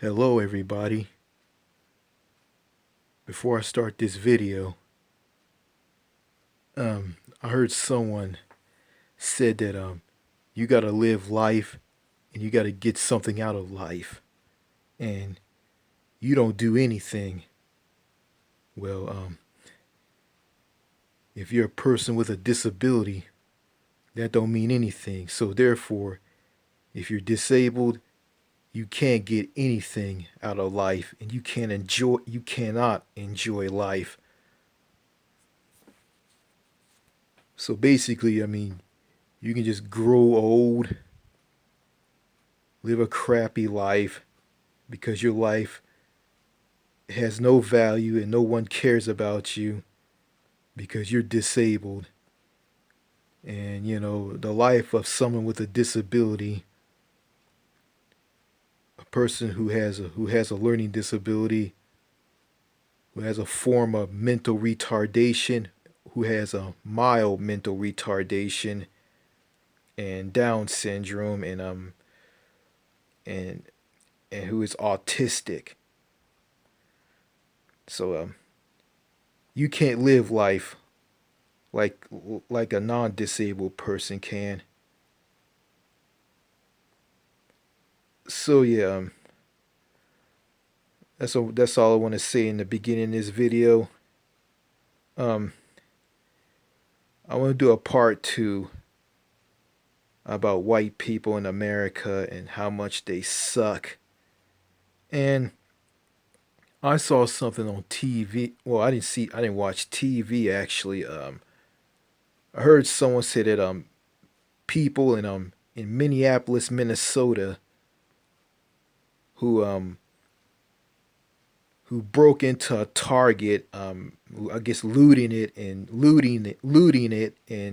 Hello everybody. Before I start this video, I heard someone said that you gotta live life and you gotta get something out of life. And you don't do anything. Well, if you're a person with a disability, that don't mean anything. So therefore, if you're disabled, you can't get anything out of life and you cannot enjoy life. So basically, you can just grow old, live a crappy life because your life has no value and no one cares about you because you're disabled. And the life of someone with a disability, a person who has a learning disability, who has a form of mental retardation, who has a mild mental retardation and Down syndrome and and who is autistic. So you can't live life like like a non-disabled person can. So yeah, that's all I want to say in the beginning of this video. Um, I want to do a part two about white people in America and how much they suck. And I saw something on TV. Well, I didn't watch TV actually. I heard someone say that people in Minneapolis, Minnesota, who who broke into a Target, I guess looting it, and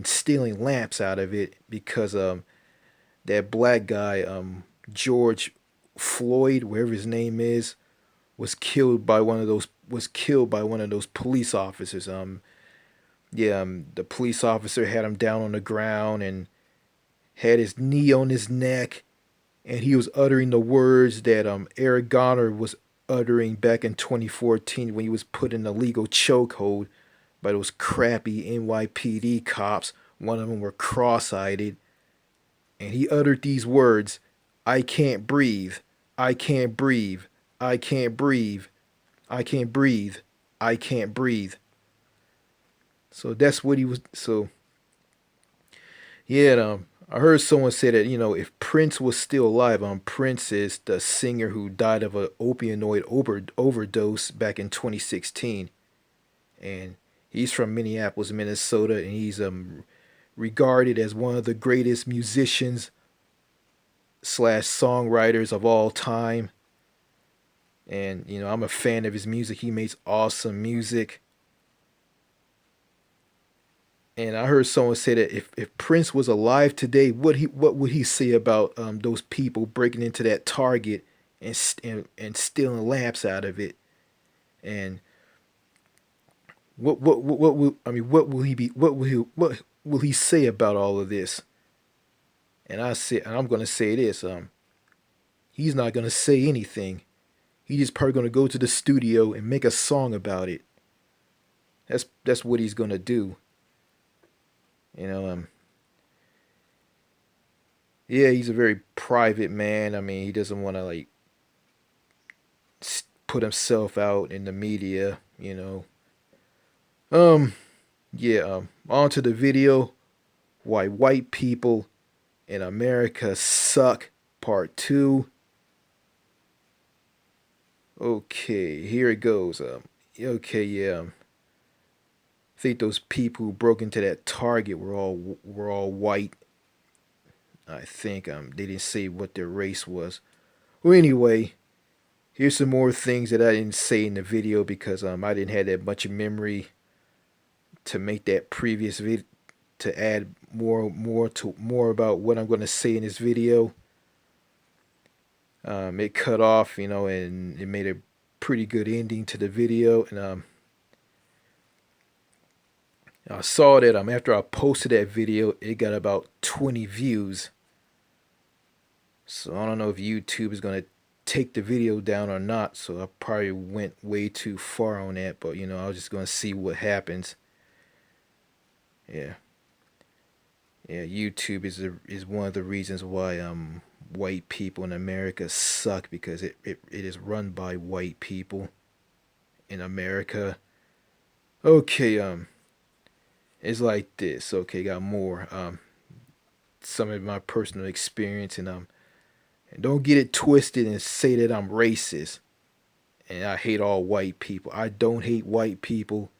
stealing lamps out of it because that black guy, George Floyd, wherever his name is, was killed by one of those police officers. Yeah, the police officer had him down on the ground and had his knee on his neck, and he was uttering the words that Eric Garner was uttering back in 2014 when he was put in a legal chokehold by those crappy NYPD cops. One of them were cross-eyed, and he uttered these words: "I can't breathe. I can't breathe. I can't breathe. I can't breathe. I can't breathe." So that's what he was. So yeah, I heard someone say that if Prince was still alive, Prince is the singer who died of an overdose back in 2016, and he's from Minneapolis, Minnesota, and he's regarded as one of the greatest musicians slash songwriters of all time. And I'm a fan of his music. He makes awesome music. And I heard someone say that if Prince was alive today, what would he say about those people breaking into that Target and stealing lamps out of it? And what will I mean? What will he say about all of this? And I'm gonna say this: he's not gonna say anything. He's just probably gonna go to the studio and make a song about it. That's what he's gonna do. You know, yeah, he's a very private man. I mean, he doesn't want to like put himself out in the media. Um, yeah. On to the video. Why white people in America suck. Part two. Okay, here it goes. Okay, yeah. I think those people who broke into that Target were all white. I think they didn't say what their race was. Well, anyway, here's some more things that I didn't say in the video because I didn't have that much memory to make that previous video to add more about what I'm going to say in this video. It cut off, and it made a pretty good ending to the video. And I saw that after I posted that video, it got about 20 views. So I don't know if YouTube is going to take the video down or not. So I probably went way too far on that. But I was just gonna see what happens. Yeah, yeah. YouTube is one of the reasons why white people in America suck, because it is run by white people in America. Okay, it's like this. Okay, got more. Some of my personal experience, and don't get it twisted and say that I'm racist and I hate all white people. I don't hate white people.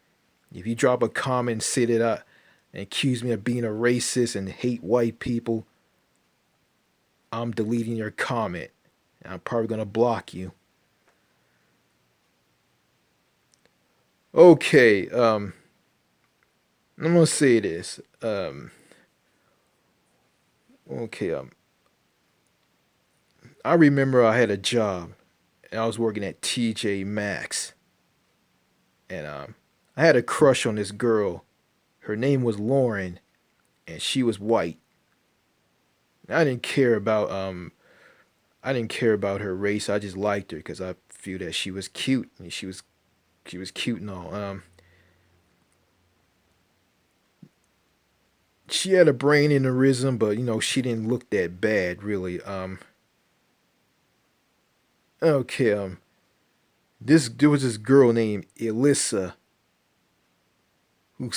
If you drop a comment and say that and accuse me of being a racist and hate white people, I'm deleting your comment. I'm probably gonna block you. Okay, I'm gonna say this. Okay, I remember I had a job and I was working at TJ Maxx, and I had a crush on this girl. Her name was Lauren, and she was white. I didn't care about her race. I just liked her because I feel that she was cute. I mean, she was cute and all. She had a brain aneurysm, but she didn't look that bad really. Okay. There was this girl named Elissa who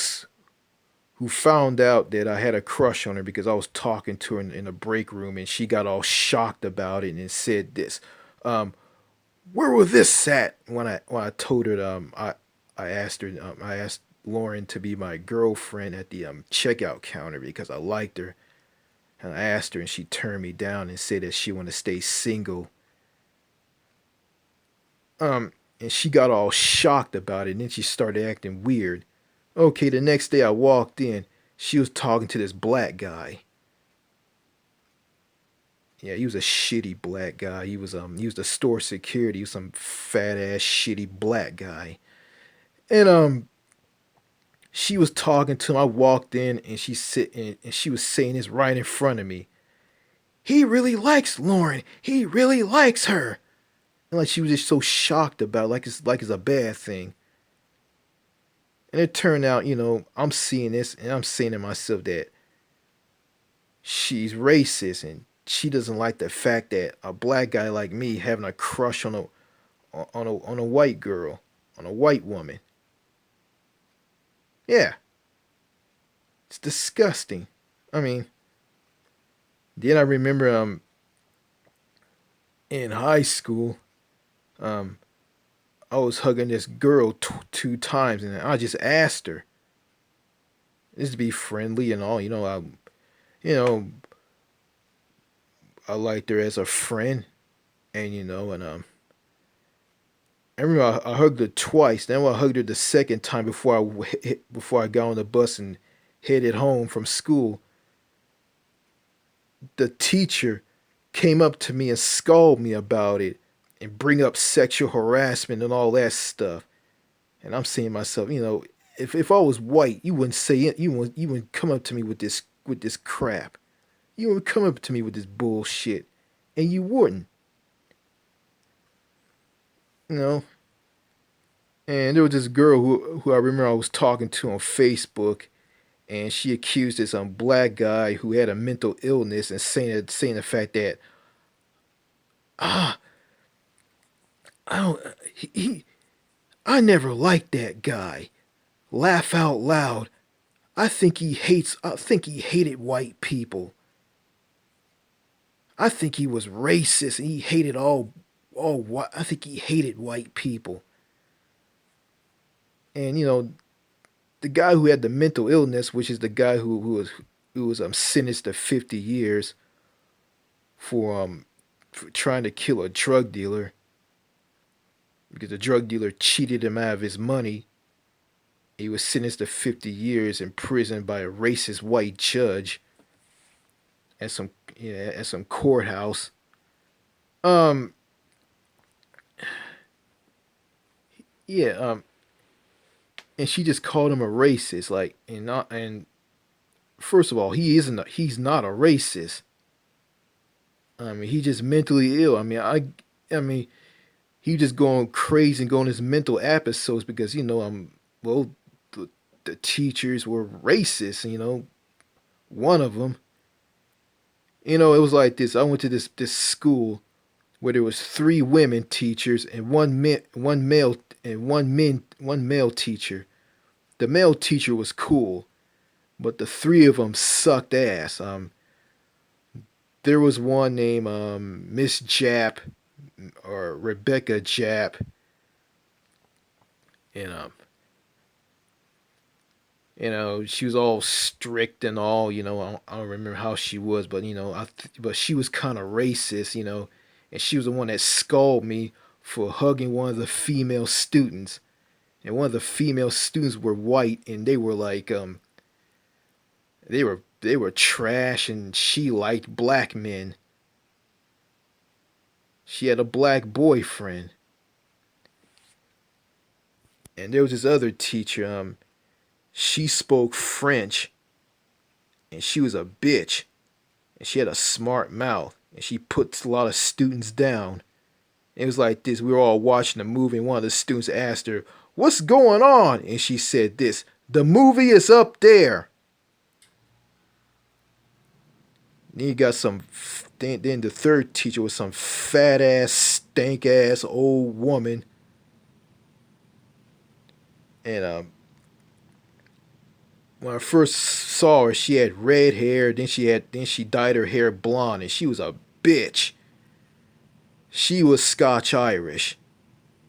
who found out that I had a crush on her because I was talking to her in the break room, and she got all shocked about it and said this. Um, where was this at? When I told her I asked her, I asked Lauren to be my girlfriend at the checkout counter because I liked her, and I asked her, and she turned me down and said that she wanted to stay single. And she got all shocked about it, and then she started acting weird. Okay, the next day I walked in, she was talking to this black guy. Yeah, he was a shitty black guy. He was the store security. He was some fat ass shitty black guy. And she was talking to him. I walked in, and she was saying this right in front of me. He really likes Lauren. He really likes her. And like she was just so shocked about it, like it's a bad thing. And it turned out, I'm seeing this and I'm saying to myself that she's racist, and she doesn't like the fact that a black guy like me having a crush on a white girl, on a white woman. Yeah, it's disgusting. I mean, then I remember in high school, um I was hugging this girl two times, and I just asked her just to be friendly and all. You know I liked her as a friend, and I remember I hugged her twice. Then I hugged her the second time before I got on the bus and headed home from school. The teacher came up to me and scolded me about it and bring up sexual harassment and all that stuff. And I'm saying to myself, if I was white, you wouldn't say it. You wouldn't come up to me with this crap. You would come up to me with this bullshit, and you wouldn't. You know. And there was this girl who I remember I was talking to on Facebook, and she accused this black guy who had a mental illness and saying the fact that ah I don't he I never liked that guy. Laugh out loud. I think he hated white people. I think he was racist and he hated all white. I think he hated white people. And the guy who had the mental illness, which is the guy who was sentenced to 50 years for trying to kill a drug dealer because the drug dealer cheated him out of his money. He was sentenced to 50 years in prison by a racist white judge at some courthouse. Um, yeah. And she just called him a racist. Like, and first of all, he's not a racist. I mean, he's just mentally ill. I mean, I mean, he just going crazy and going his mental episodes because well, the, the teachers were racist. One of them. It was like this. I went to this school where there was three women teachers and one male and one male teacher. The male teacher was cool, but the three of them sucked ass. There was one named Miss Jap or Rebecca Jap, and she was all strict and all. I don't remember how she was, but but she was kind of racist. And she was the one that scolded me for hugging one of the female students. And one of the female students were white, and they were like they were trash, and she liked black men. She had a black boyfriend, and there was this other teacher. She spoke French, and she was a bitch, and she had a smart mouth, and she put a lot of students down. It was like this. We were all watching a movie, and one of the students asked her, "What's going on?" And she said this, "The movie is up there." Then you got some. Then the third teacher was some fat ass, stank ass old woman, and when I first saw her, she had red hair. Then she dyed her hair blonde, and she was a bitch. She was Scotch Irish.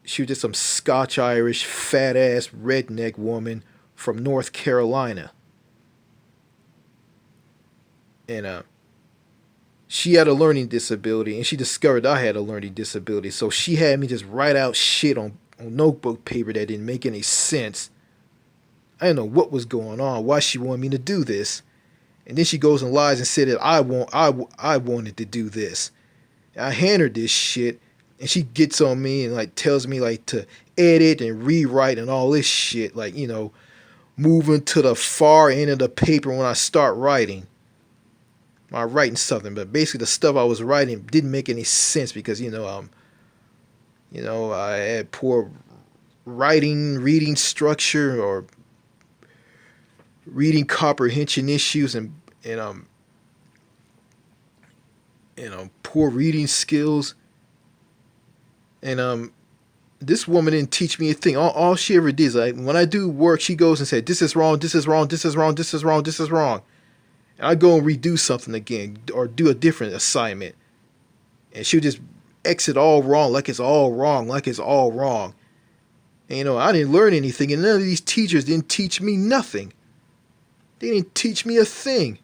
She was just some Scotch Irish fat ass redneck woman from North Carolina, and she had a learning disability, and she discovered I had a learning disability. So she had me just write out shit on notebook paper that didn't make any sense. I didn't know what was going on, why she wanted me to do this. And then she goes and lies and said that I wanted to do this. And I hand her this shit, and she gets on me and like tells me like to edit and rewrite and all this shit, like moving to the far end of the paper when I start writing. I'm writing something, but basically the stuff I was writing didn't make any sense because I had poor reading structure, or reading comprehension issues, and poor reading skills. And this woman didn't teach me a thing. All she ever did is like when I do work, she goes and said, "This is wrong. This is wrong. This is wrong. This is wrong. This is wrong." And I go and redo something again or do a different assignment, and she'll just exit all wrong, like it's all wrong, like it's all wrong. And I didn't learn anything, and none of these teachers didn't teach me nothing. They didn't teach me a thing.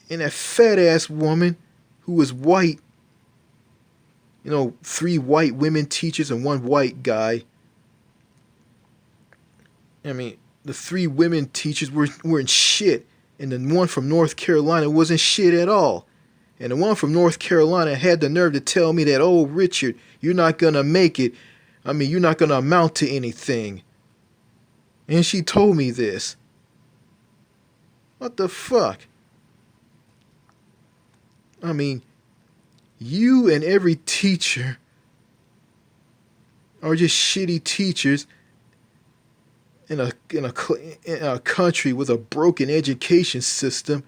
And that fat ass woman who was white, three white women teachers and one white guy. I mean, the three women teachers weren't shit, and the one from North Carolina wasn't shit at all. And the one from North Carolina had the nerve to tell me that, "Oh, Richard, you're not gonna make it. I mean, you're not gonna amount to anything." And she told me this. What the fuck? I mean, you and every teacher are just shitty teachers in a country with a broken education system.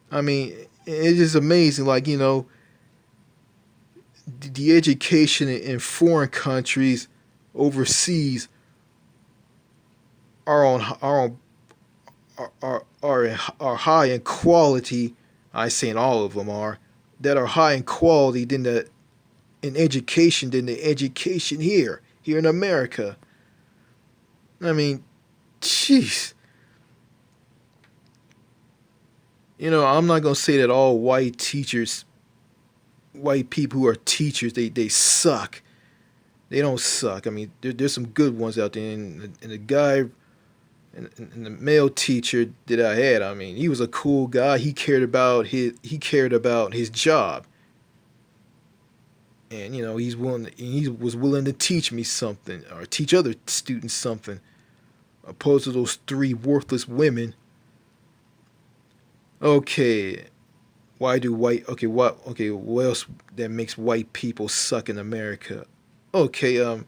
I mean, it's just amazing. Like the education in foreign countries, overseas, are high in quality. I saying all of them are that are high in quality than the education here in America. I mean, jeez. I'm not gonna say that all white people who are teachers, they suck. They don't suck. I mean, there's some good ones out there, and the guy and the male teacher that I had, I mean, he was a cool guy. He cared about his job, and he was willing to teach me something or teach other students something, opposed to those three worthless women. Okay, why do white what else that makes white people suck in America? Okay, I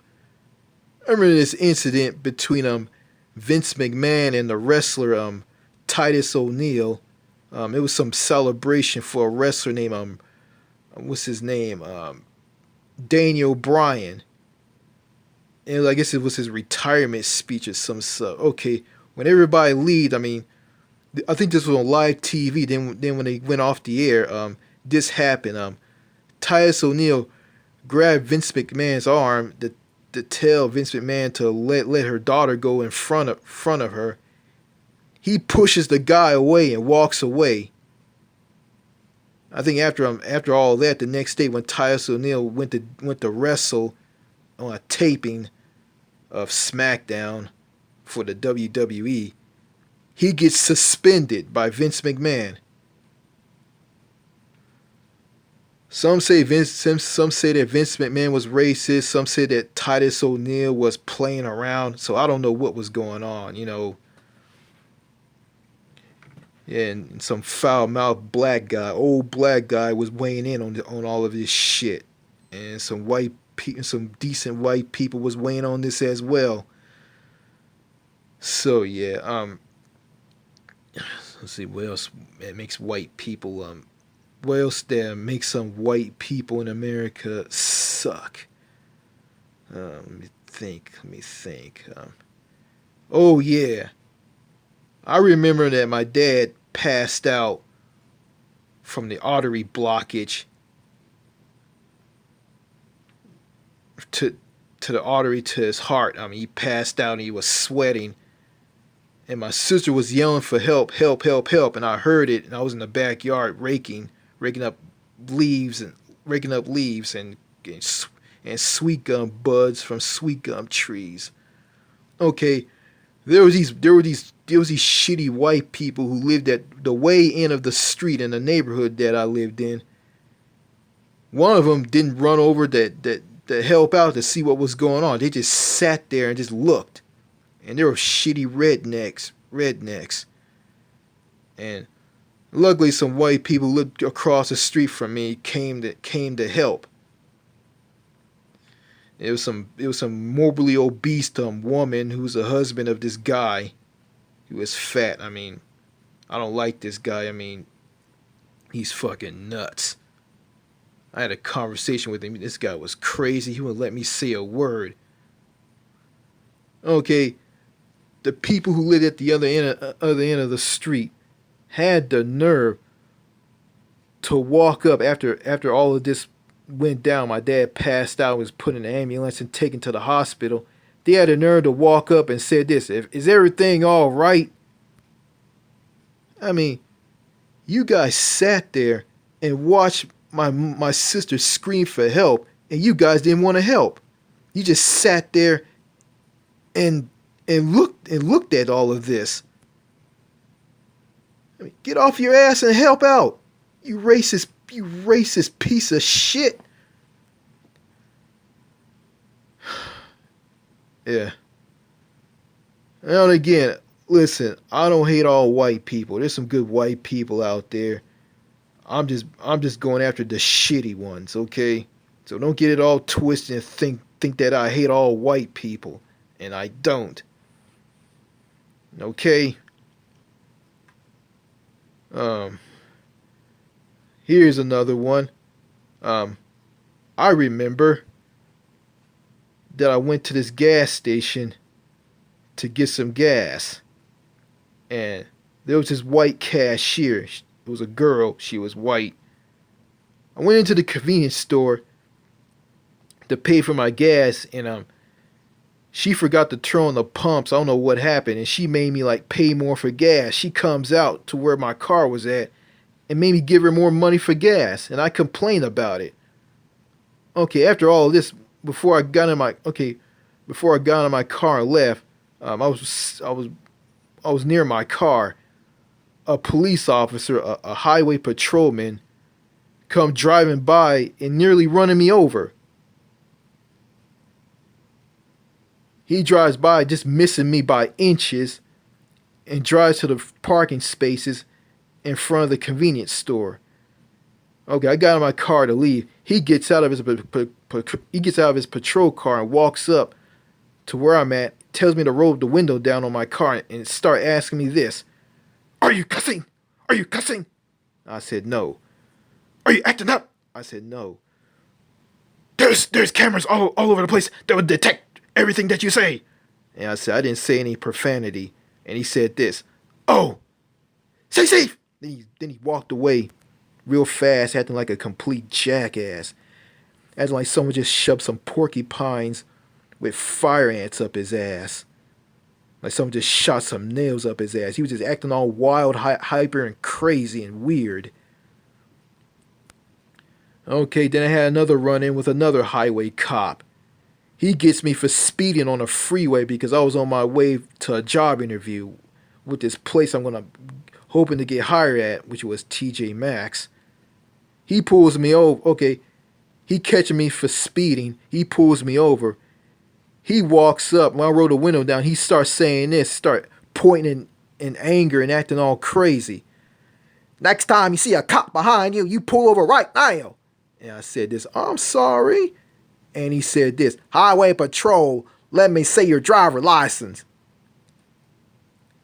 remember this incident between Vince McMahon and the wrestler Titus O'Neil. It was some celebration for a wrestler named what's his name? Daniel Bryan. And I guess it was his retirement speech or some stuff. Okay, when everybody leaves, I mean, I think this was on live TV. Then when they went off the air, this happened. Titus O'Neil grabbed Vince McMahon's arm to tell Vince McMahon to let her daughter go in front of her. He pushes the guy away and walks away. I think after all that, the next day when Titus O'Neil went to wrestle on a taping of SmackDown for the WWE, he gets suspended by Vince McMahon. Some say that Vince McMahon was racist. Some say that Titus O'Neil was playing around. So I don't know what was going on, you know. Yeah, and some foul-mouthed old black guy, was weighing in on all of this shit, and some decent white people was weighing on this as well. So yeah, let's see what else that makes white people what else that makes some white people in America suck. Let me think. Oh yeah, I remember that my dad passed out from the artery blockage to the artery to his heart. I mean, he passed out and he was sweating. And my sister was yelling for help, help, help, help. And I heard it, and I was in the backyard raking up leaves and sweet gum buds from sweet gum trees. Okay, there were these shitty white people who lived at the way end of the street in the neighborhood that I lived in. One of them didn't run over to help out to see what was going on. They just sat there and just looked. And they were shitty rednecks. And luckily some white people lived across the street from me came to help. It was some morbidly obese woman who's the husband of this guy. He was fat. I mean, I don't like this guy. I mean, he's fucking nuts. I had a conversation with him. This guy was crazy. He wouldn't let me say a word. Okay, the people who lived at the other end of the street had the nerve to walk up after all of this went down. My dad passed out, was put in an ambulance and taken to the hospital. They had the nerve to walk up and said this: "Is everything all right?" I mean, you guys sat there and watched my sister scream for help, and you guys didn't want to help. You just sat there and looked at all of this. I mean, get off your ass and help out, you racist piece of shit. Yeah. And again, listen, I don't hate all white people. There's some good white people out there. I'm just going after the shitty ones, okay? So don't get it all twisted and think that I hate all white people, and I don't. Okay? Here's another one. I remember that I went to this gas station to get some gas, and there was this white cashier. It was a girl. She was white. I went into the convenience store to pay for my gas, and she forgot to turn on the pumps. I don't know what happened, and she made me like pay more for gas. She comes out to where my car was at and made me give her more money for gas, and I complained about it. Okay, after all of this, before I got in my car and left, I was near my car. A police officer, a highway patrolman, come driving by and nearly running me over. He drives by just missing me by inches and drives to the parking spaces in front of the convenience store. Okay, I got in my car to leave. He gets out of his patrol car and walks up to where I'm at. Tells me to roll the window down on my car and start asking me this: "Are you cussing? Are you cussing?" I said no. "Are you acting up?" I said no. There's cameras all over the place that would detect everything that you say. And I said I didn't say any profanity. And he said this: "Oh, stay safe." Then he walked away real fast, acting like a complete jackass. Acting like someone just shoved some porcupines with fire ants up his ass. Like someone just shot some nails up his ass. He was just acting all wild, hyper, and crazy and weird. Okay, then I had another run in with another highway cop. He gets me for speeding on a freeway because I was on my way to a job interview with this place I'm gonna hoping to get hired at, which was TJ Maxx. He pulls me over. Okay, he catching me for speeding. He pulls me over. He walks up. When I roll the window down, he starts saying this, start pointing in anger and acting all crazy. "Next time you see a cop behind you, you pull over right now." And I said this: "I'm sorry." And he said this: "Highway Patrol, let me see your driver's license."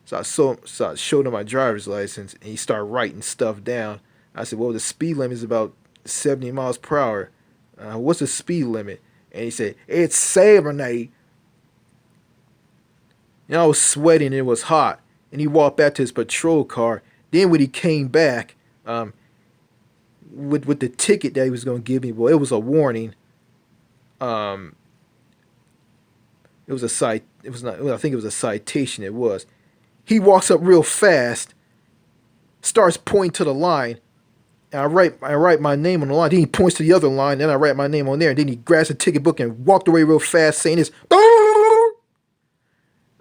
So I showed him my driver's license, and he started writing stuff down. I said, "Well, the speed limit is about 70 miles per hour. What's the speed limit?" And he said, "It's 70." And I was sweating and it was hot. And he walked back to his patrol car. Then when he came back, with the ticket that he was going to give me, well, it was a warning. Um, it was a cite. It was not. Well, I think it was a citation. It was. He walks up real fast, starts pointing to the line, and I write my name on the line. Then he points to the other line, then I write my name on there, and then he grabs the ticket book and walked away real fast, saying this.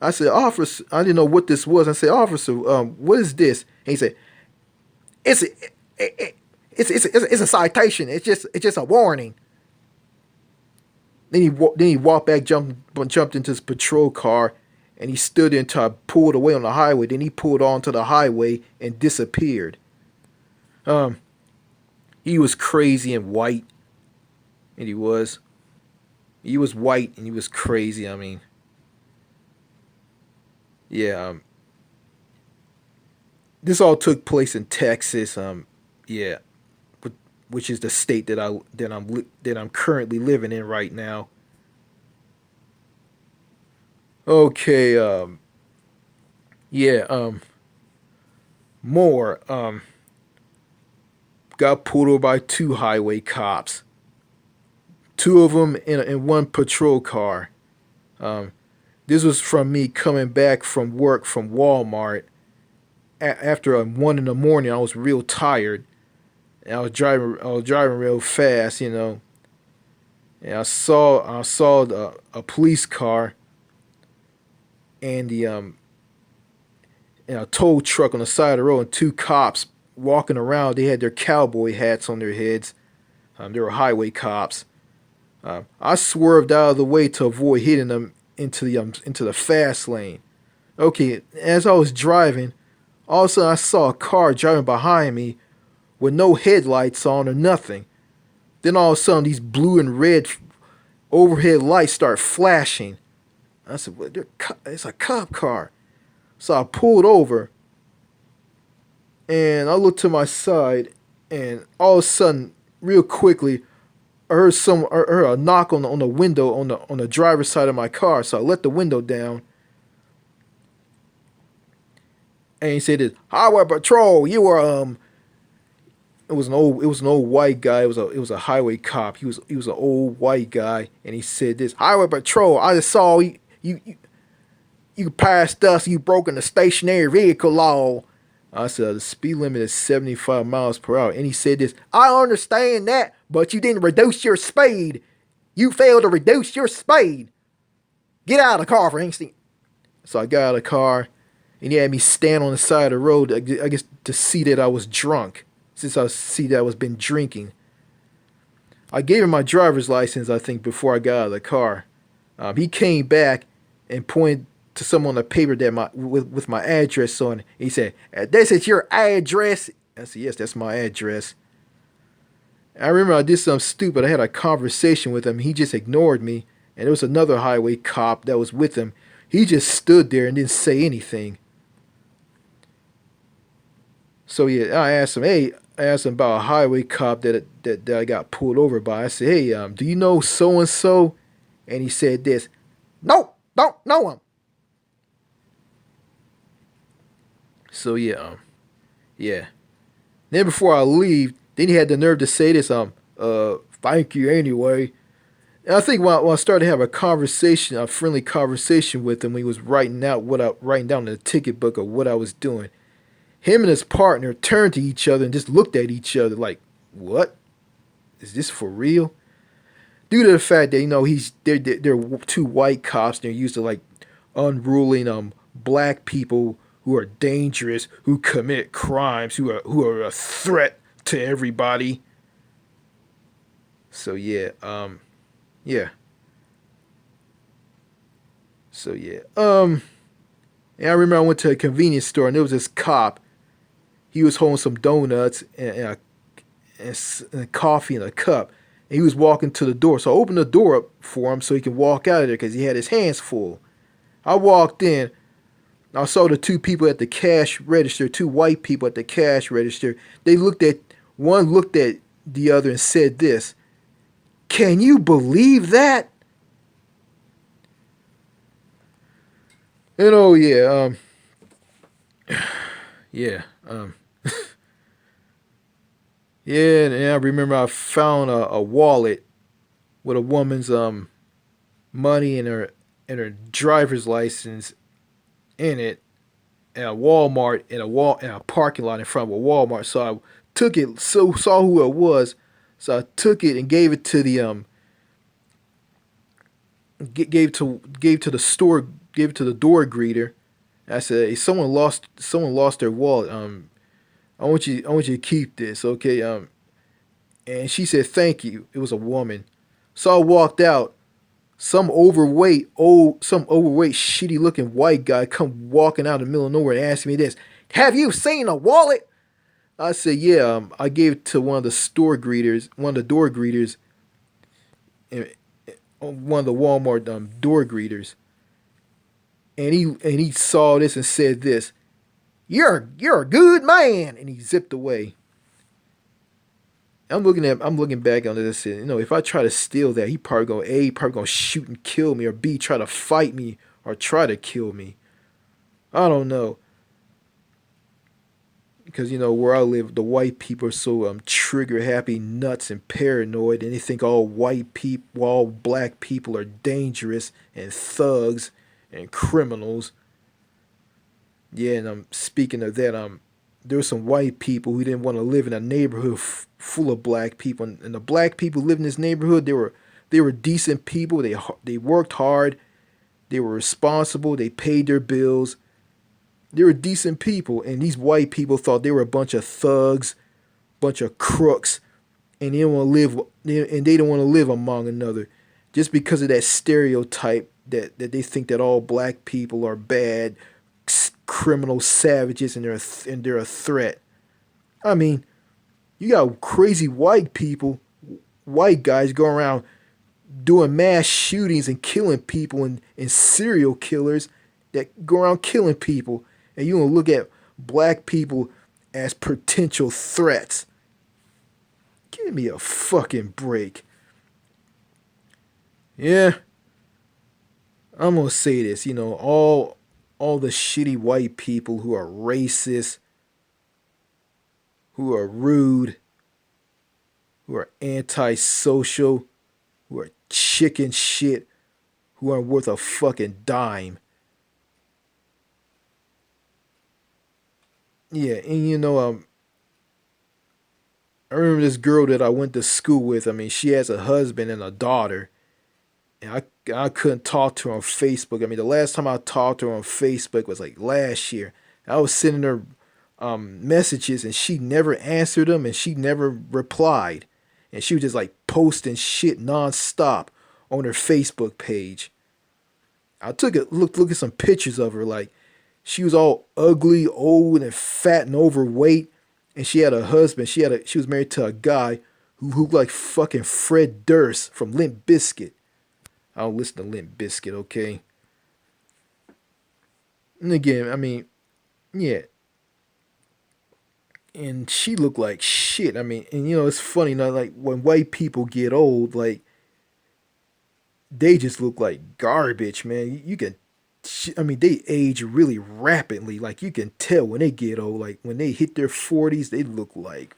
I said, "Officer," I didn't know what this was. I said, "Officer, what is this?" And he said, "It's it's a citation. It's just a warning." Then he walked back, jumped into his patrol car, and he stood there until I pulled away on the highway. Then he pulled onto the highway and disappeared. Um, he was crazy and white, and he was white and he was crazy. I mean, yeah. This all took place in Texas. Yeah, which is the state that I'm currently living in right now. Okay. Yeah. More. Got pulled over by two highway cops. Two of them in one patrol car. Um, this was from me coming back from work from Walmart. After 1 in the morning, I was real tired. And I was driving real fast, And I saw a police car and the and a tow truck on the side of the road, and two cops walking around. They had their cowboy hats on their heads. They were highway cops. I swerved out of the way to avoid hitting them into the fast lane. Okay, as I was driving, all of a sudden I saw a car driving behind me with no headlights on or nothing. Then all of a sudden these blue and red overhead lights start flashing. I said, "Well, it's a cop car." So I pulled over and I looked to my side, and all of a sudden, real quickly, I heard a knock on the window on the driver's side of my car. So I let the window down, and he said, "Highway Patrol, you were It was an old white guy. It was a highway cop. He was an old white guy, and he said this: "Highway Patrol, I just saw you passed us. You broken the stationary vehicle law." I said the speed limit is 75 miles per hour, and he said this: "I understand that, but you didn't reduce your speed. You failed to reduce your speed. Get out of the car for instant." So I got out of the car, and he had me stand on the side of the road, I guess to see that I was drunk, since I see that I was been drinking. I gave him my driver's license, I think, before I got out of the car. He came back and pointed to some on the paper that with my address on it. He said, "This is your address." I said, "Yes, that's my address." I remember I did something stupid. I had a conversation with him. He just ignored me. And there was another highway cop that was with him. He just stood there and didn't say anything. So yeah, I asked him about a highway cop that I got pulled over by. I said, hey, do you know so and so? And he said this, no, don't know him. So yeah. Then before I leave, then he had the nerve to say this, thank you anyway. And I think when I started to have a conversation, a friendly conversation with him, when he was writing down in the ticket book of what I was doing. Him and his partner turned to each other and just looked at each other like, what? Is this for real? Due to the fact that, they're two white cops and they're used to like unruling black people who are dangerous, who commit crimes, who are a threat to everybody. So yeah. So yeah. And I remember I went to a convenience store and there was this cop. He was holding some donuts and coffee in a cup. And he was walking to the door. So I opened the door up for him so he could walk out of there because he had his hands full. I walked in. I saw the two people at the cash register, two white people at the cash register. One looked at the other and said this, can you believe that? And oh yeah, yeah, yeah. And I remember I found a wallet with a woman's money and her driver's license in it at a Walmart in a parking lot in front of a Walmart. So I took it, so saw who it was. So I took it and gave it to the gave to the store, gave it to the door greeter. I said, hey, someone lost their wallet. I want you to keep this, okay? And she said thank you. It was a woman. So I walked out. Some overweight, shitty looking white guy come walking out of the middle of nowhere and asked me this. Have you seen a wallet? I said, yeah. I gave it to one of the door greeters, and one of the Walmart door greeters, and he saw this and said this. You're a good man, and he zipped away. I'm looking back on this, and if I try to steal that, he probably gonna shoot and kill me, or B, try to fight me or try to kill me. I don't know, because where I live, the white people are so trigger happy, nuts, and paranoid, and they think all black people are dangerous and thugs and criminals. Yeah, and speaking of that, there were some white people who didn't want to live in a neighborhood full of black people, and the black people living in this neighborhood, they were decent people. They worked hard, they were responsible, they paid their bills. They were decent people, and these white people thought they were a bunch of thugs, bunch of crooks, and they don't want to live among another, just because of that stereotype that they think that all black people are bad, criminal savages, and they're a threat. I mean, you got crazy white guys going around doing mass shootings and killing people, and serial killers that go around killing people, and you don't look at black people as potential threats. Give me a fucking break. Yeah, I'm gonna say this. All the shitty white people who are racist, who are rude, who are antisocial, who are chicken shit, who aren't worth a fucking dime. Yeah, and I remember this girl that I went to school with. I mean, she has a husband and a daughter, and I couldn't talk to her on Facebook. I mean, the last time I talked to her on Facebook was like last year. I was sending her messages, and she never answered them, and she never replied, and she was just like posting shit nonstop on her Facebook page. I took a look at some pictures of her. Like, she was all ugly, old, and fat and overweight, and she had a husband. She was married to a guy who look like fucking Fred Durst from Limp Bizkit. I don't listen to Limp Bizkit, okay? And again, I mean, yeah, and she looked like shit. I mean, and it's funny, like when white people get old, like they just look like garbage, man. You can, I mean, they age really rapidly. Like you can tell when they get old. Like when they hit their 40s, they look like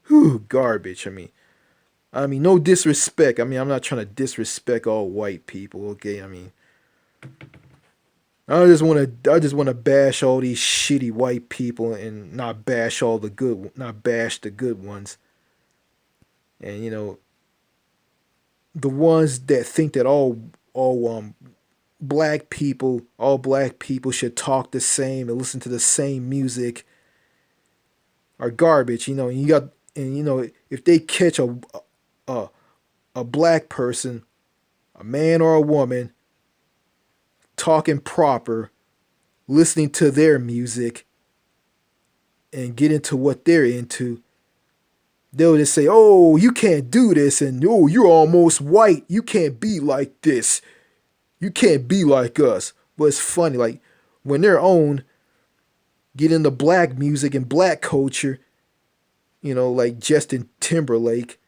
whew, garbage. I mean, no disrespect. I mean, I'm not trying to disrespect all white people. Okay, I mean, I just want to bash all these shitty white people and not bash all the good, not bash the good ones. And the ones that think that all black people should talk the same and listen to the same music are garbage. And if they catch a a black person, a man or a woman talking proper, listening to their music and get into what they're into, they'll just say, "Oh, you can't do this," and "Oh, you're almost white. You can't be like this. You can't be like us." But it's funny, like when their own get into black music and black culture, like Justin Timberlake,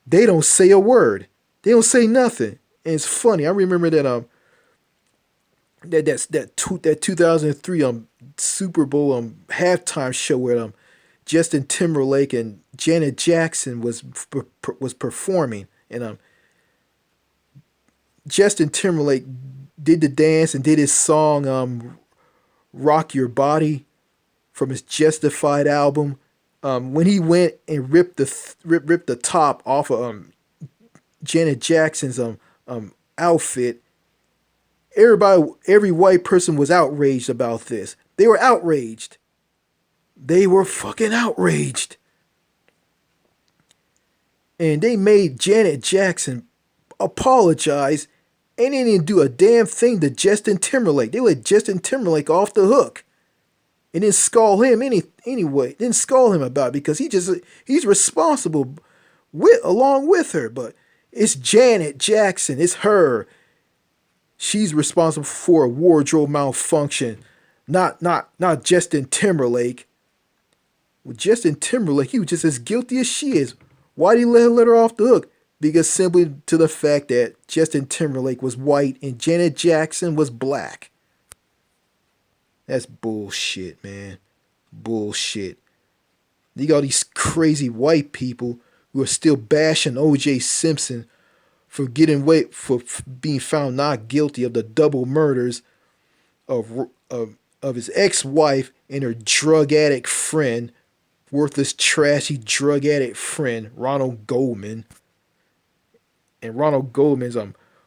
they don't say a word. They don't say nothing. And it's funny. I remember that 2003 Super Bowl halftime show where Justin Timberlake and Janet Jackson was performing, and Justin Timberlake did the dance and did his song "Rock Your Body" from his Justified album. When he went and ripped the top off of Janet Jackson's outfit, every white person was outraged about this. They were outraged. They were fucking outraged. And they made Janet Jackson apologize and they didn't do a damn thing to Justin Timberlake. They let Justin Timberlake off the hook. And didn't scold him anyway. Didn't scold him about it because he's responsible along with her. But it's Janet Jackson. It's her. She's responsible for a wardrobe malfunction. Not Justin Timberlake. With Justin Timberlake, he was just as guilty as she is. Why did he let her off the hook? Because simply to the fact that Justin Timberlake was white and Janet Jackson was black. That's bullshit, man. Bullshit. You got these crazy white people who are still bashing O.J. Simpson for being found not guilty of the double murders of his ex-wife and her drug addict friend, worthless, trashy drug addict friend, Ronald Goldman. And Ronald Goldman's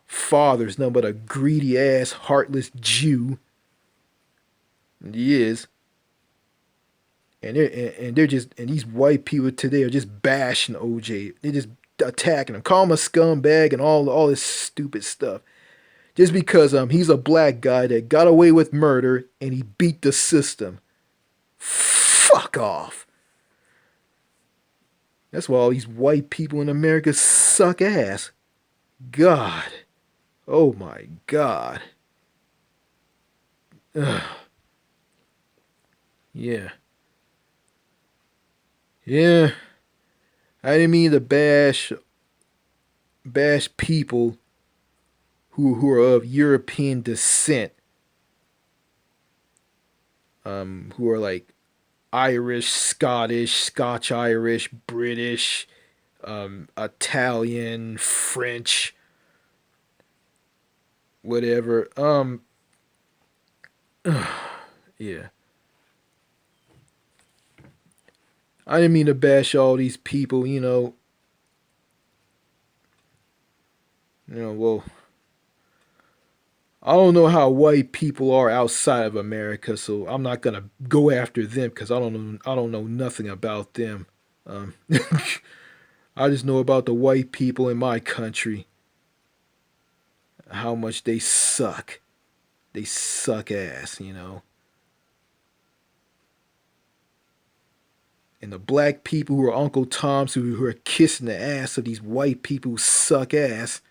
father's nothing but a greedy ass, heartless Jew. And he is. And these white people today are just bashing OJ. They're just attacking him, calling him a scumbag and all this stupid stuff. Just because he's a black guy that got away with murder and he beat the system. Fuck off. That's why all these white people in America suck ass. God. Oh my God. Ugh. Yeah. Yeah. I didn't mean to bash people who are of European descent. Who are like Irish, Scottish, Scotch Irish, British, Italian, French, whatever. Yeah. I didn't mean to bash all these people, well, I don't know how white people are outside of America, so I'm not gonna go after them because I don't know nothing about them. Um, I just know about the white people in my country, how much they suck. They suck ass. And the black people who are Uncle Toms who are kissing the ass of these white people who suck ass,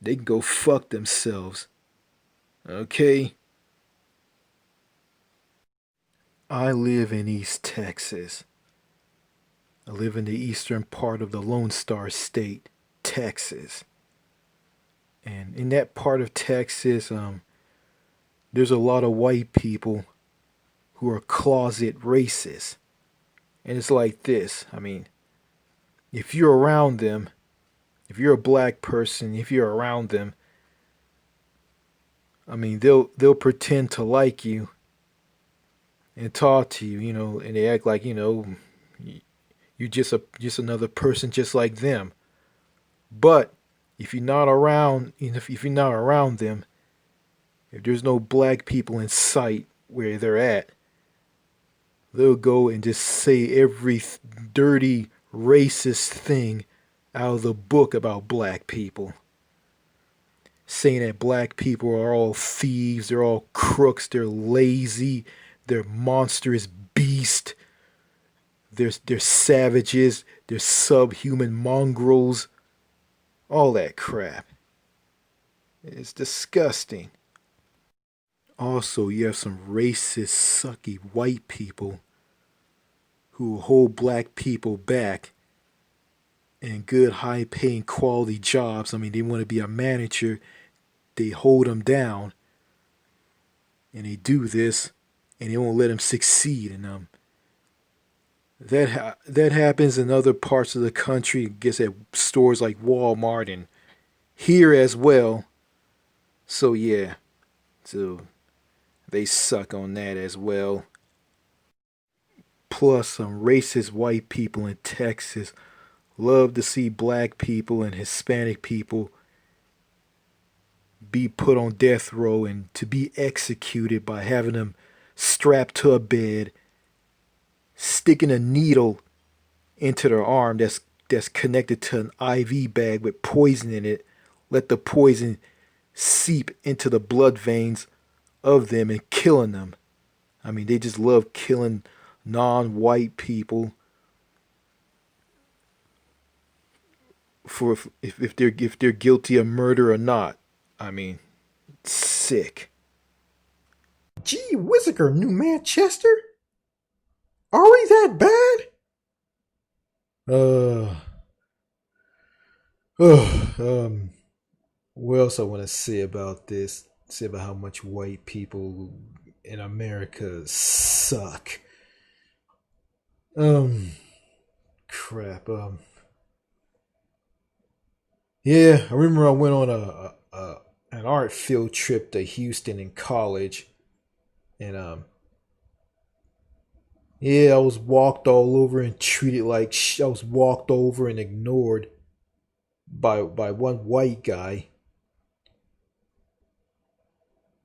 they can go fuck themselves. Okay? I live in East Texas. I live in the eastern part of the Lone Star State, Texas. And in that part of Texas, there's a lot of white people who are closet racist. And it's like this. I mean, if you're around them, if you're a black person, if you're around them, I mean, they'll pretend to like you and talk to you, and they act like, you're just another person just like them. But if you're not around, if you're not around them, if there's no black people in sight where they're at, they'll go and just say every dirty racist thing out of the book about black people. Saying that black people are all thieves, they're all crooks, they're lazy, they're monstrous beasts, they're savages, they're subhuman mongrels, all that crap. It's disgusting. Also, you have some racist, sucky white people who hold black people back in good, high paying, quality jobs. I mean, they want to be a manager, they hold them down, and they do this, and they won't let them succeed. And that happens in other parts of the country. I guess at stores like Walmart and here as well. So yeah, so they suck on that as well. Plus, some racist white people in Texas love to see black people and Hispanic people be put on death row and to be executed by having them strapped to a bed, sticking a needle into their arm that's connected to an IV bag with poison in it. Let the poison seep into the blood veins of them and killing them. I mean, they just love killing non-white people for if they're guilty of murder or not. I mean, sick. Gee whizziker, New Manchester? Are we that bad? Uh, um, what else I want to say about this? Say about how much white people in America suck. Um, crap. Yeah, I remember I went on an art field trip to Houston in college, and yeah, I was walked all over and treated like I was walked over and ignored by one white guy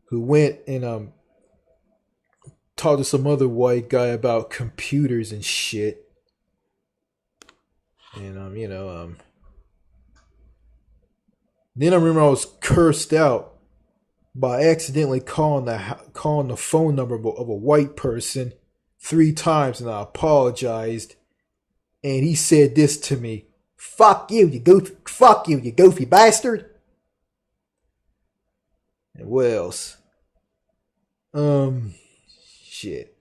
who went and talked to some other white guy about computers and shit, and then I remember I was cursed out by accidentally calling the phone number of a white person 3 times, and I apologized. And he said this to me: "Fuck you, you goofy! Fuck you, you goofy bastard!" And what else? Um, shit,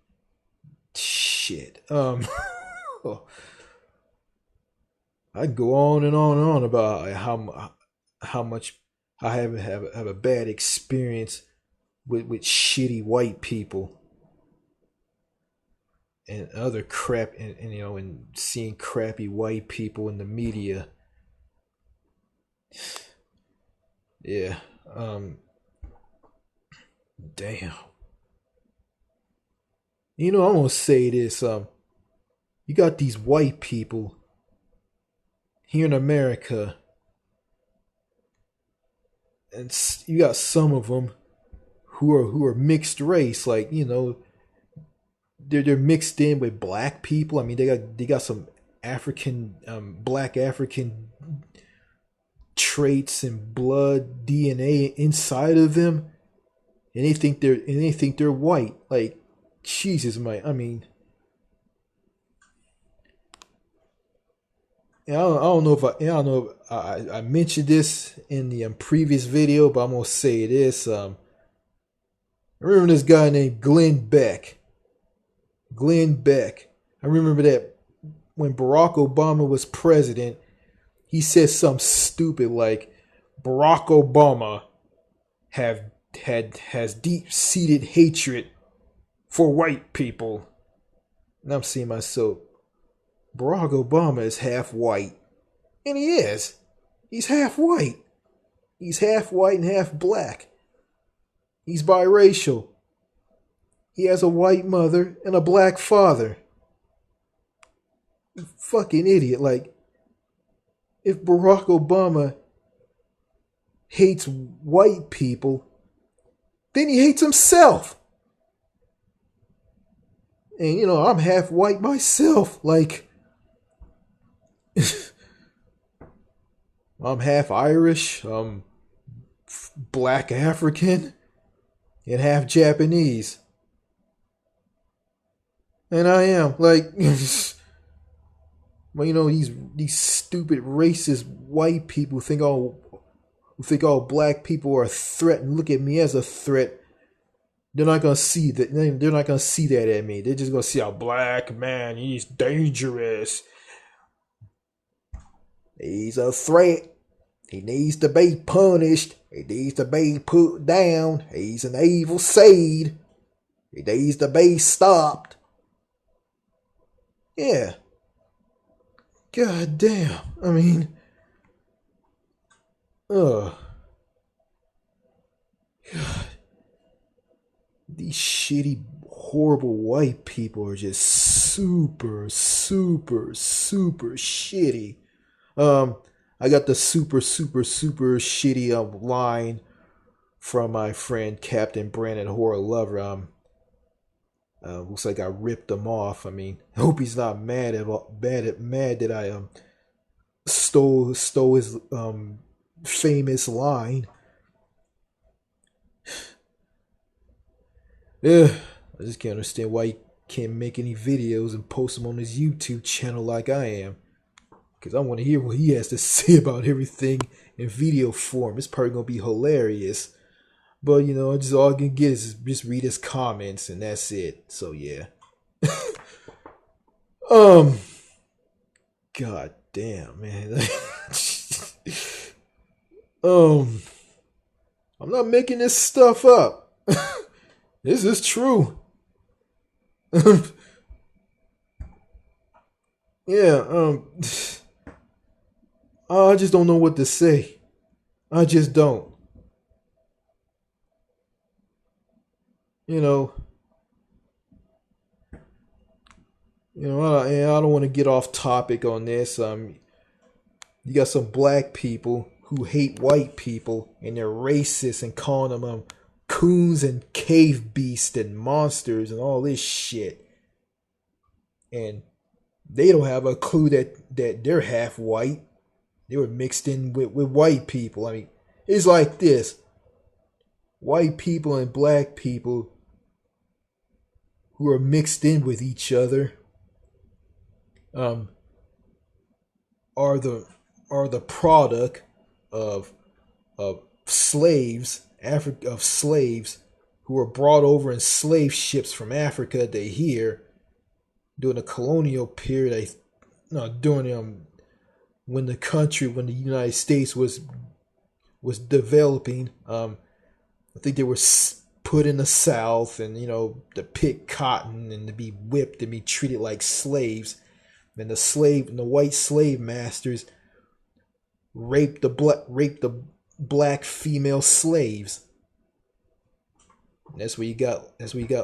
shit. I can go on and on and on about how much I have a bad experience with shitty white people and other crap, and seeing crappy white people in the media. Yeah. Damn. I'm gonna say this. You got these white people here in America, and you got some of them who are mixed race. Like they're mixed in with black people. I mean, they got some African, black African traits and blood DNA inside of them, and they think they're white. Like Jesus, I mean, I don't know if I don't know if I mentioned this in the previous video, but I'm gonna say this. I remember this guy named Glenn Beck. Glenn Beck. I remember that when Barack Obama was president, he said something stupid like Barack Obama has deep seated hatred for white people. And I'm seeing myself, Barack Obama is half white. And he is. He's half white. He's half white and half black. He's biracial. He has a white mother and a black father. You fucking idiot. Like, if Barack Obama hates white people, then he hates himself. And, you know, I'm half white myself. Like, I'm half Irish, black African, and half Japanese. And I am. Like, well, you know, these stupid racist white people think all black people are a threat and look at me as a threat. They're not gonna see that. They're not gonna see that at me. They're just gonna see a black man. He's dangerous. He's a threat. He needs to be punished. He needs to be put down. He's an evil seed. He needs to be stopped. Yeah. God damn. I mean, ugh. God. These shitty, horrible white people are just super, super, super shitty. I got the super, super, super shitty line from my friend Captain Brandon Horror Lover. Looks like I ripped him off. I mean, I hope he's not mad that I stole his famous line. Yeah, I just can't understand why he can't make any videos and post them on his YouTube channel like I am. Because I want to hear what he has to say about everything in video form. It's probably going to be hilarious. But, you know, all I can get is just read his comments and that's it. So, yeah. God damn, man. I'm not making this stuff up. This is true. Yeah, I just don't know what to say. I just don't. You know, I don't want to get off topic on this. You got some black people who hate white people and they're racist and calling them coons and cave beasts and monsters and all this shit. And they don't have a clue that they're half white. They were mixed in with white people. I mean, it's like this. White people and black people who are mixed in with each other are the product of slaves who were brought over in slave ships from Africa to here during the colonial period. During when the United States was developing. I think they were put in the South, and to pick cotton and to be whipped and be treated like slaves. And the white slave masters raped the black female slaves. And that's where you got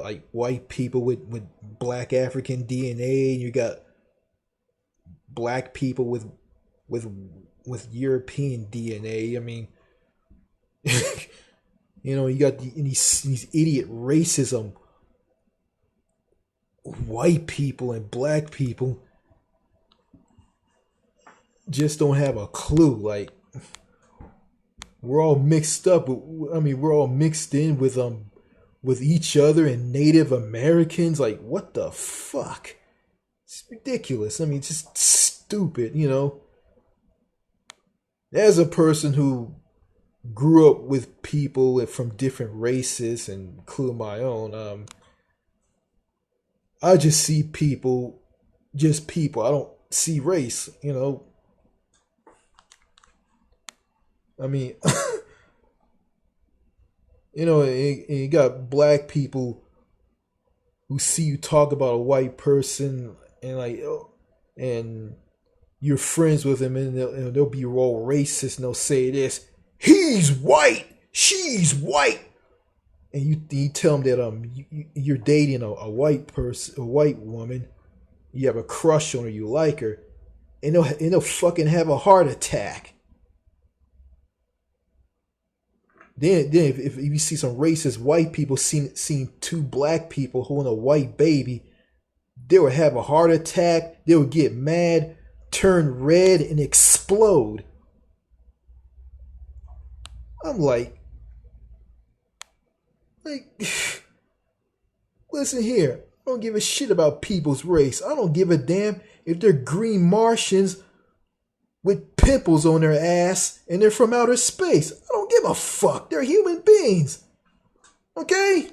like white people with black African DNA, and you got black people with European DNA. I mean, you got these idiot racism. White people and black people just don't have a clue. Like, we're all mixed up. We're all mixed in with each other and Native Americans. Like, what the fuck? It's ridiculous. I mean, it's just stupid, As a person who grew up with people from different races, and including my own, I just see people, just people. I don't see race. I mean, and you got black people who see you talk about a white person and like, oh, and you're friends with them, and they'll be all racist and they'll say this: he's white, she's white, and you tell them that you're dating a white person, a white woman, you have a crush on her, you like her, and they'll fucking have a heart attack. Then if you see some racist white people seeing two black people holding a white baby, they would have a heart attack. They would get mad, turn red, and explode. I'm like, listen here. I don't give a shit about people's race. I don't give a damn if they're green Martians with pimples on their ass and they're from outer space. I don't give a fuck. They're human beings. Okay?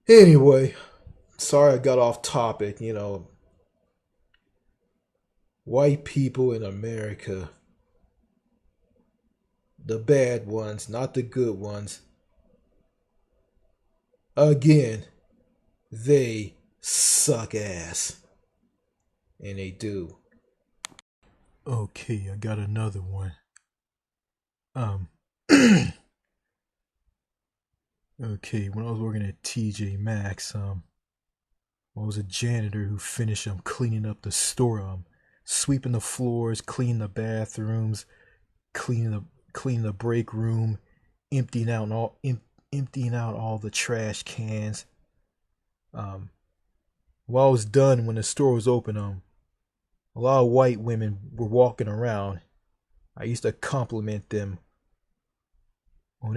Anyway, sorry I got off topic. White people in America, the bad ones, not the good ones. Again, they suck ass. And they do. Okay, I got another one. Okay, when I was working at TJ Maxx, I was a janitor who finished cleaning up the store, sweeping the floors, cleaning the bathrooms, cleaning the break room, emptying out all the trash cans. While I was done, when the store was open, a lot of white women were walking around. I used to compliment them on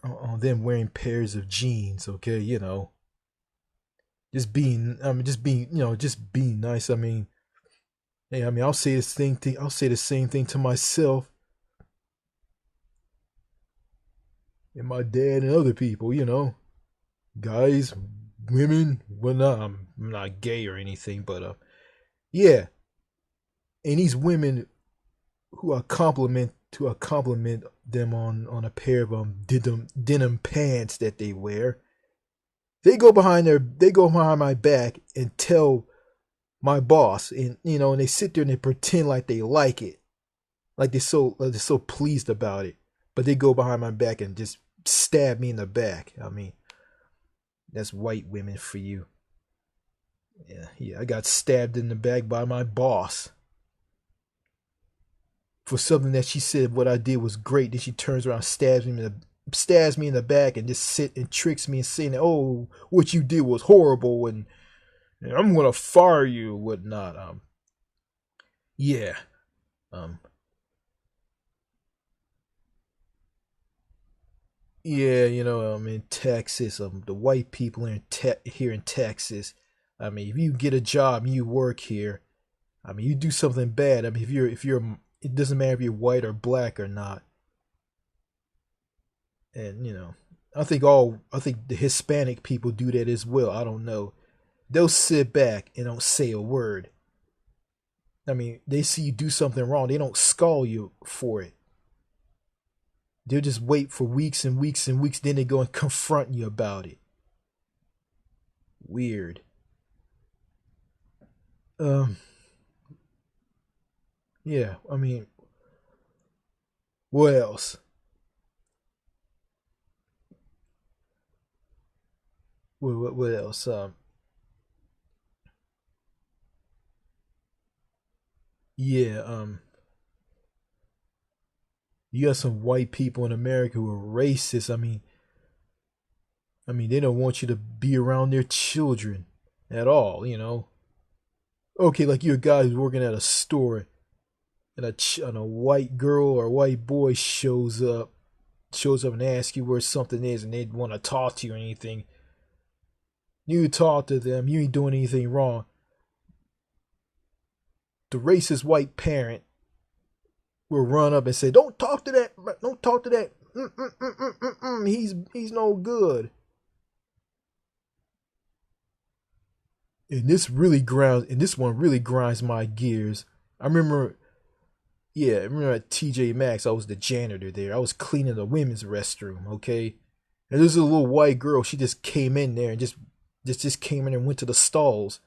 on them wearing pairs of jeans. Okay, just being nice. Hey, I'll say I'll say the same thing to myself and my dad and other people. Guys, women. Well, no, I'm not gay or anything, but yeah. And these women who I compliment them on a pair of denim pants that they wear. They go behind my back and tell my boss, and and they sit there and they pretend like they like it, like they're so pleased about it, but they go behind my back and just stab me in the back. That's white women for you. Yeah, I got stabbed in the back by my boss for something that she said what I did was great. Then she turns around, stabs me in the back, and just sit and tricks me and saying, "Oh, what you did was horrible, and I'm gonna fire you, whatnot." Yeah, yeah, I'm in Texas. The white people here in Texas. If you get a job and you work here, you do something bad. If you're, it doesn't matter if you're white or black or not. And I think the Hispanic people do that as well. I don't know. They'll sit back and don't say a word. They see you do something wrong. They don't scold you for it. They'll just wait for weeks and weeks and weeks. Then they go and confront you about it. Weird. Yeah. What else? What else? Yeah. You got some white people in America who are racist. They don't want you to be around their children at all. Okay, like you're a guy who's working at a store, and a white girl or a white boy shows up and asks you where something is, and they want to talk to you or anything. You talk to them. You ain't doing anything wrong. The racist white parent will run up and say, "Don't talk to that. Don't talk to that. Mm-mm-mm-mm-mm. He's no good." And this one really grinds my gears. I remember, yeah, I remember at TJ Maxx, I was the janitor there. I was cleaning the women's restroom, okay? And there's a little white girl. She just came in there and just came in and went to the stalls.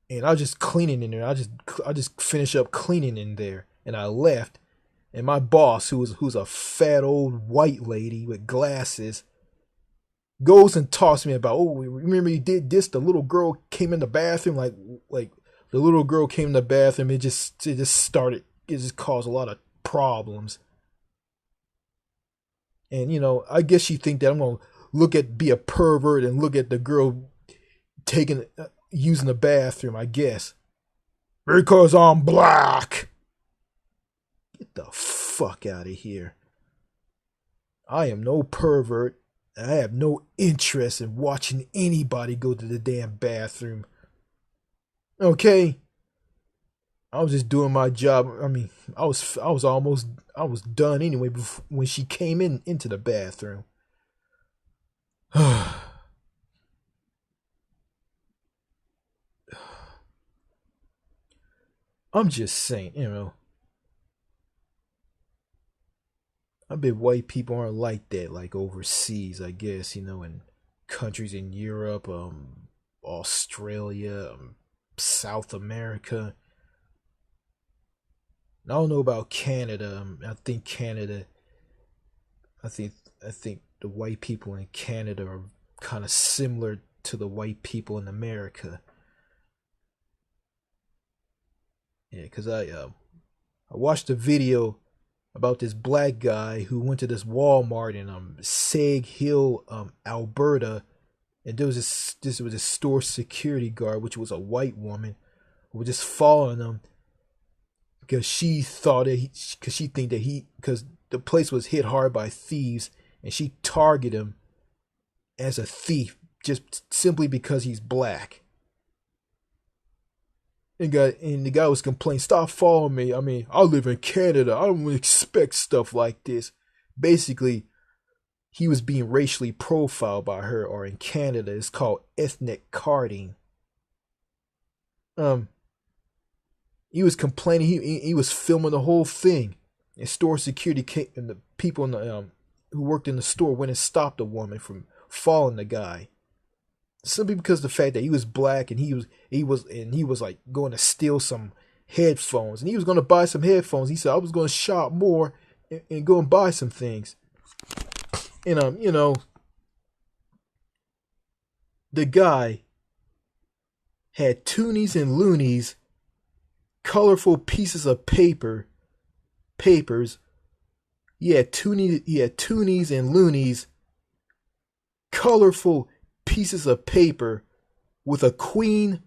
And I was just cleaning in there. I just finished up cleaning in there, and I left. And my boss, who's a fat old white lady with glasses, goes and talks to me about, "Oh, remember you did this? The little girl came in the bathroom, like the little girl came in the bathroom. It just caused a lot of problems." And I guess she think that I'm gonna be a pervert and look at the girl taking using the bathroom. I guess because I'm black. Get the fuck out of here. I am no pervert. I have no interest in watching anybody go to the damn bathroom. Okay? I was just doing my job. I mean, I was done anyway when she came into the bathroom. I'm just saying. I bet white people aren't like that, like overseas, I guess, in countries in Europe, Australia, South America. I don't know about Canada. I think I think the white people in Canada are kind of similar to the white people in America. Yeah, cause I watched a video about this black guy who went to this Walmart in Sag Hill, Alberta, and this was a store security guard, which was a white woman, who was just following him because she think that because the place was hit hard by thieves, and she targeted him as a thief just simply because he's black. And the guy was complaining, "Stop following me. I mean, I live in Canada. I don't expect stuff like this." Basically, he was being racially profiled by her, or in Canada, it's called ethnic carding. Um, he was complaining. He was filming the whole thing. And store security came, and the people who worked in the store went and stopped the woman from following the guy, simply because of the fact that he was black, and he was like going to steal some headphones, and he was going to buy some headphones. He said, "I was going to shop more and go and buy some things." And the guy had toonies and loonies, colorful pieces of papers. He had toonies and loonies, colorful pieces of paper with a queen,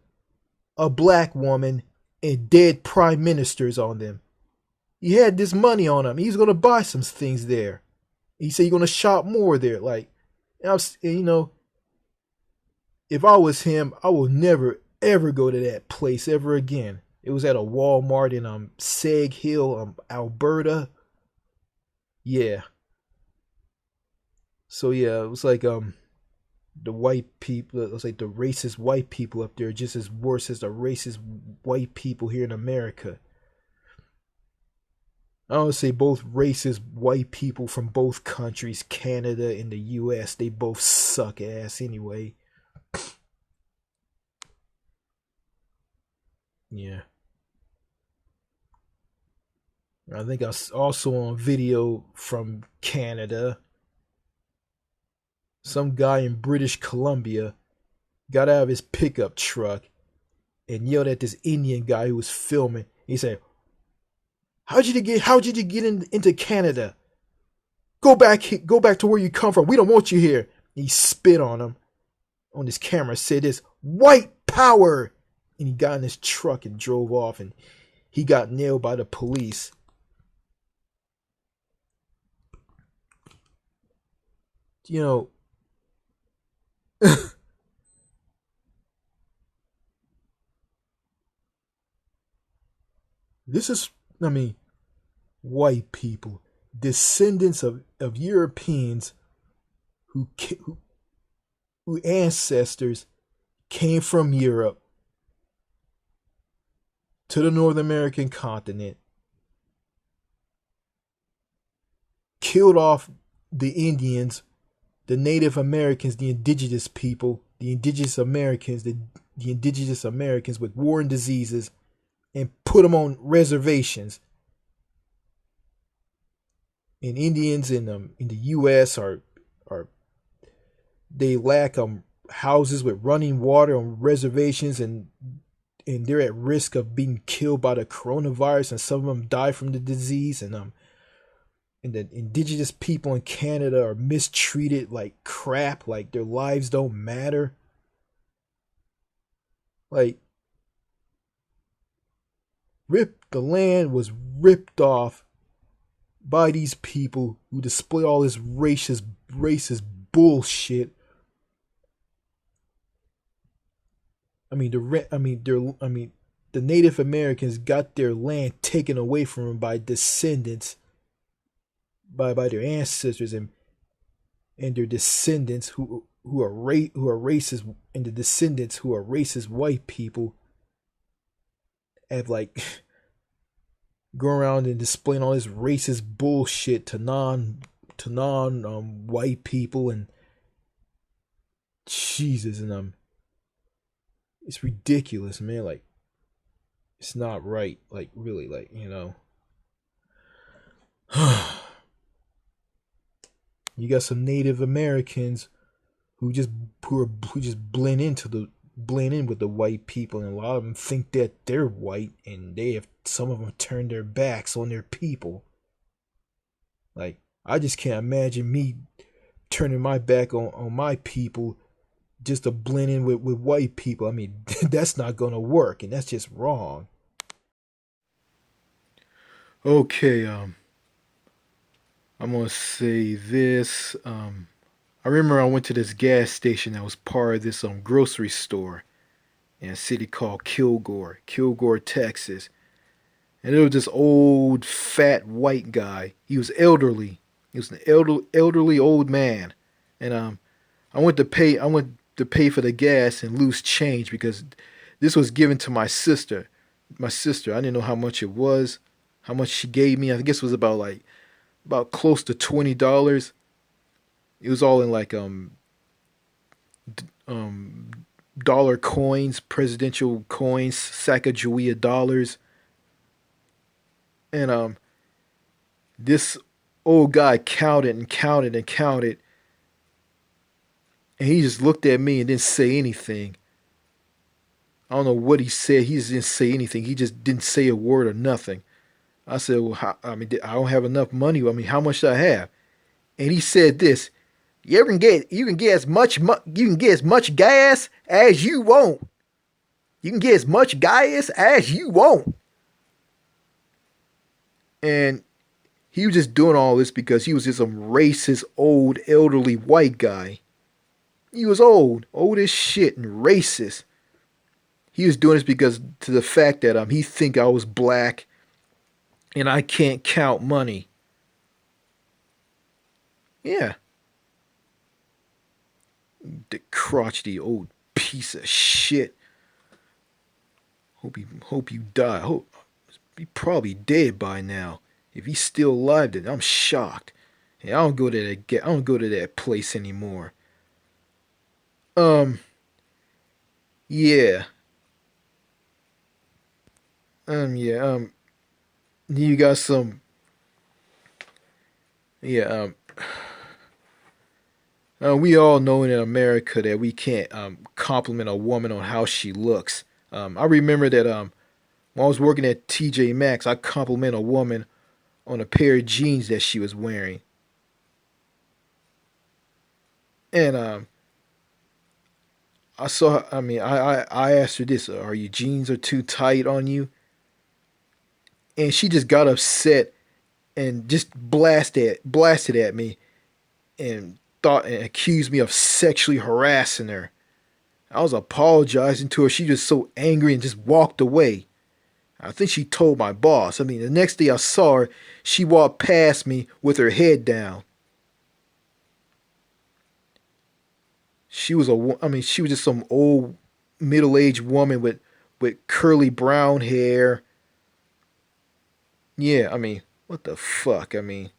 a black woman, and dead prime ministers on them. He had this money on him. He's gonna buy some things there. He said he's gonna shop more there. Like, if I was him, I would never ever go to that place ever again. It was at a Walmart in Sag Hill, Alberta. Yeah. So yeah, it was like the white people, it was like the racist white people up there are just as worse as the racist white people here in America. I would say both racist white people from both countries, Canada and the US, they both suck ass anyway. Yeah. I think I also on video from Canada. Some guy in British Columbia got out of his pickup truck and yelled at this Indian guy who was filming. He said, How'd you get into Canada? Go back to where you come from. We don't want you here." He spit on him on his camera, said this, "White power." And he got in his truck and drove off, and he got nailed by the police. You know, this is I mean, white people, descendants of Europeans who, who ancestors came from Europe to the North American continent, killed off the Indians, the Native Americans, the indigenous people, the indigenous Americans, the indigenous Americans with war and diseases, and put them on reservations. And Indians in the U.S. are they lack houses with running water on reservations, and they're at risk of being killed by the coronavirus, and some of them die from the disease, and the indigenous people in Canada are mistreated like crap, like their lives don't matter. Like, the land was ripped off by these people who display all this racist bullshit. The Native Americans got their land taken away from them by descendants, by their ancestors, and their descendants who are racist, and the descendants who are racist white people have like go around and displaying all this racist bullshit to non white people, and Jesus, and it's ridiculous, man. Like, it's not right. Like, really, like, you got some Native Americans who just blend in with the white people, and a lot of them think that they're white, and some of them turned their backs on their people. Like, I just can't imagine me turning my back on my people just to blend in with white people. I mean, that's not gonna work, and that's just wrong. Okay, I'm gonna say this. I remember I went to this gas station that was part of this grocery store in a city called Kilgore, Texas. And there was this old, fat, white guy. He was elderly. He was an elderly old man. And I went to pay for the gas and lose change because this was given to my sister. My sister, I didn't know how much it was, how much she gave me. I guess it was about close to $20. It was all in like dollar coins, presidential coins, Sacagawea dollars. And this old guy counted and counted and counted, and he just looked at me and didn't say anything. I don't know what he said. He just didn't say anything. He just didn't say a word or nothing. I said, "Well, I don't have enough money. I mean, how much do I have?" And he said this: you can get as much gas as you want. You can get as much gas as you want." And he was just doing all this because he was just some racist, old, elderly white guy. He was old as shit, and racist. He was doing this because to the fact that he think I was black, and I can't count money. Yeah, the crotchety old piece of shit. Hope you die. Hope he probably dead by now. If he's still alive, then I'm shocked. And I don't go to that place anymore. Yeah. Yeah. You got some. Yeah. We all know in America that we can't compliment a woman on how she looks. I remember that when I was working at TJ Maxx, I compliment a woman on a pair of jeans that she was wearing, and I saw. I mean, I asked her this: "Are your jeans are too tight on you?" And she just got upset and just blasted at me and thought and accused me of sexually harassing her. I was apologizing to her. She just so angry and just walked away. I think she told my boss. I mean, the next day I saw her, she walked past me with her head down. She was just some old middle-aged woman with curly brown hair. Yeah, I mean, what the fuck? I mean,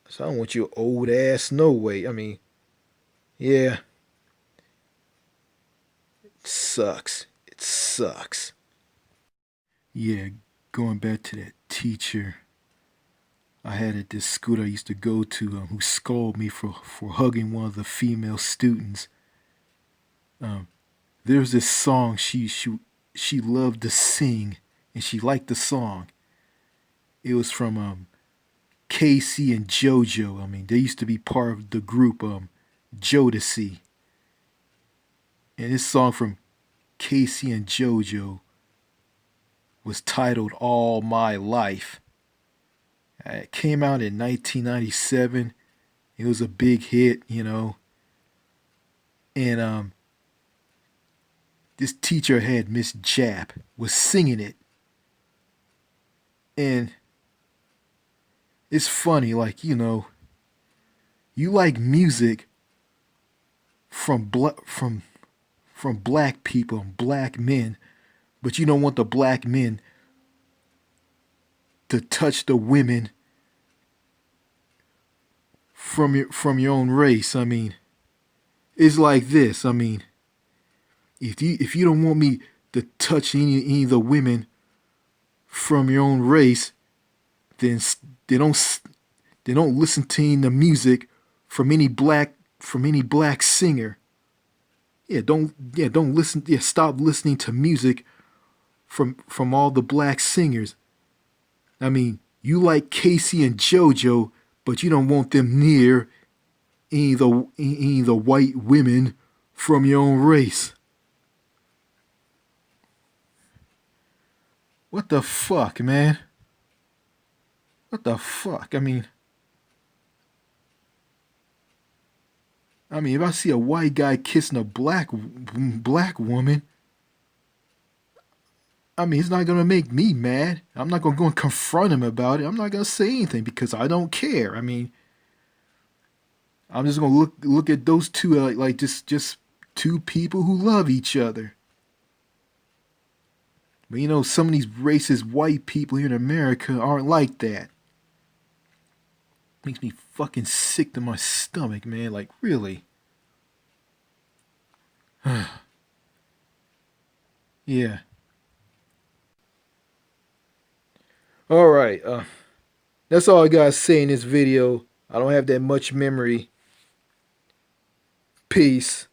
so I don't want your old ass no way. I mean, yeah, it sucks. It sucks. Yeah, going back to that teacher I had at this school I used to go to, who scolded me for hugging one of the female students. Um, there was this song she loved to sing, and she liked the song. It was from Casey and JoJo. I mean, they used to be part of the group Jodeci, and this song from Casey and JoJo was titled "All My Life." It came out in 1997. It was a big hit, you know. And this teacher I had, Miss Jap, was singing it. And it's funny, like, you know, you like music from black people and black men, but you don't want the black men to touch the women from your own race. I mean, it's like this. I mean, if you don't want me to touch any of the women from your own race, then they don't they don't listen to any of the music from any black singer. Don't listen. Yeah, stop listening to music from all the black singers. I mean, you like Casey and JoJo, but you don't want them near any of the white women from your own race. What the fuck, man? What the fuck? I mean, if I see a white guy kissing a black woman, I mean, it's not gonna make me mad. I'm not gonna go and confront him about it. I'm not gonna say anything because I don't care. I mean, I'm just gonna look at those two like just two people who love each other. But you know, some of these racist white people here in America aren't like that. Makes me fucking sick to my stomach, man. Like, really? Yeah. All right. That's all I gotta say in this video. I don't have that much memory. Peace.